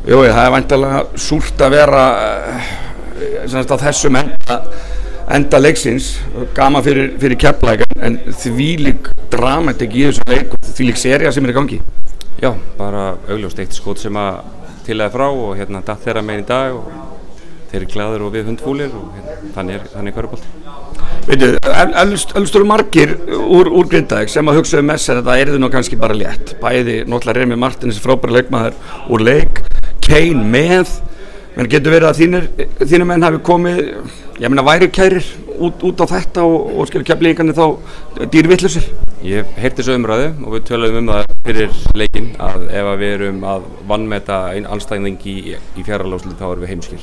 Jú, það væntanlega súrt að vera á þessum enda leiksins, gaman fyrir Keflavík, en þvílík dramatík í þessum leik, þvílík sería sem í gangi. Já, bara augljóst eitt skot sem að tilaði frá og datt þeirra megin í dag og þeir eru glaðir og við hundfúlir og þannig körfubolti. Veitu, elstur margir úr Grindavík sem að hugsa með sér að það yrði nú kannski bara létt. Bæði náttúrulega Remi Martins, frábæri leikmaður úr leik, Kane með, menn getur verið að þínir menn hafi komið, ég meina værukærir út á þetta og skilur Keflvíkingarnir þá dýrvitlausir. Ég heyrti þessu umræðu og við töluðum það fyrir leikinn að ef við erum að vanmeta andstæðing í fjarraláslu þá erum við heimskir.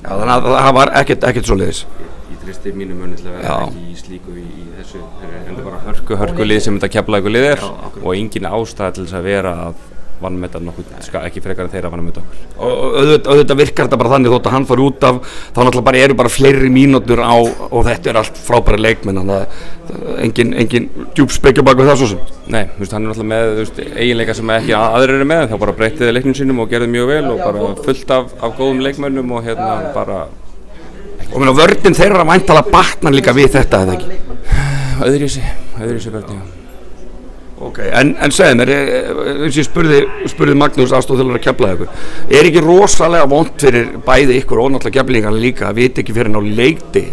Já, þannig að það var ekkert svoleiðis. Ég tristi mínu mönnum til að vera ekki í slíku í þessu, en það bara hörku lið sem þetta Keflavíkur lið og engin ástæða til þess að vera að vannmeta nokkuð, ekki frekar en þeirra vannmeta okkur. Og auðvitað virkar þetta bara þannig þótt að hann fari út af, þá náttúrulega eru bara fleiri mínútur á og þetta allt frábæri leikmenn, þannig að engin djúpspekja bak við það svo sem. Nei, hann náttúrulega með eiginleika sem ekki aðrir eru með, þá bara breyttiði leiknum sínum og gerði mjög vel og bara fullt af góðum leikmennum og bara... Og meina vörnin þeirra væntanlega batnar líka við þetta, eða ekki? Öðruvísi vörnin, já. Ok, en segðu mér, eins og ég spurði Magnús aðstoðarþjálfari Keflavíkur, ekki rosalega vont fyrir bæði ykkur og náttúrulega Keflvíkingarnir líka að vita ekki fyrir ná leikti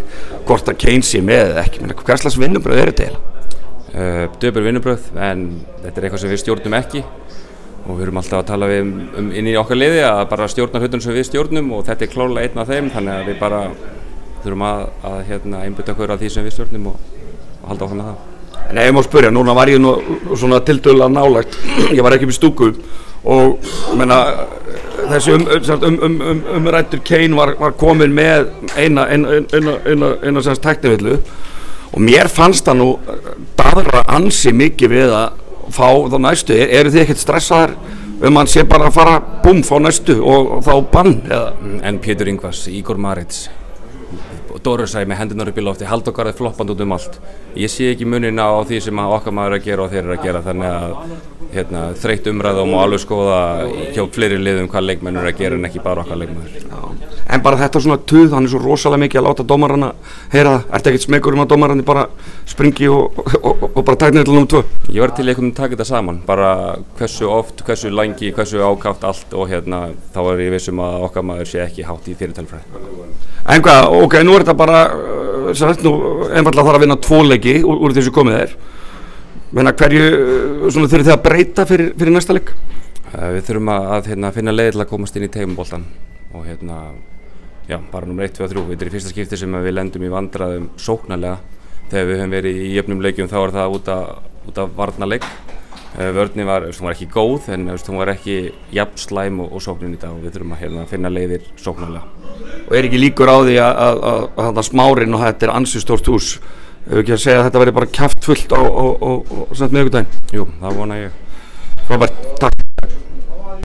hvort að Kane sé með eða ekki, hvers slags vinnubröð þetta eiginlega? Döpur vinnubröð, en þetta eitthvað sem við stjórnum ekki og við erum alltaf að tala við inn í okkar liði að bara stjórna hlutunum sem við stjórnum og þetta klárlega einn af þeim, þannig að við bara þurfum að einbytta okkur af því sem við stjórnum og halda áfram með það. Nei, ég má spyrja, núna var ég nú svona tiltölulega nálægt, ég var ekki upp í stúku og menna þessi umræddur Kane var komin með eina sem tæknivillu og mér fannst það nú daðra ansi mikið við að fá þá næstu, eru þið ekkert stressaðar hann sé bara að fara búm, fá næstu og þá bann eða? En Pétur Ingvars, Igor Marits Dórusæ með hendunar upp í lofti, Halldór Garðar floppandi út allt. Ég sé ekki munina á því sem okkar maður að gera og þeir eru að gera, þannig að þreytt umræða og má alveg skoða hjá fleiri liðum hvað leikmenn eru að gera en ekki bara okkar leikmennir. En bara þetta svona tuð, hann svo rosalega mikið að láta dómarana heyra það. Ertu ekkert smekur að dómararnir bara springi og bara tækna til númer 2? Ég var til að taka þetta saman, bara hversu oft, hversu lengi, hversu ákaft allt og þá er ég vissum að okkar maður sé ekki hátt í fyrirtælfræði. En hvað, ok, nú þetta bara, einfallega þarf að vinna 2 leiki úr þessu komið þér. Menna hverju þurfið þið að breyta fyrir næsta leik? Við þurfum að finna leið til að komast inn í teimuboltan og já, bara nummer 1, 2 og 3. Þetta er í fyrsta skipti sem við lendum í vandræðum sóknarlega. Þegar við höfum verið í jöfnum leikjum þá er það út af varnarleik. Vörnin var ekki góð en hún var ekki jafn slæm og sóknin í dag og við þurfum að finna leiðir sóknarlega. Og er ekki líkur á því að Smárinn og þetta er ansi stórt hús, hefur ekki að segja að þetta verði bara kjaftfullt á miðvikudaginn? Jú, það vona ég. Frábært, takk.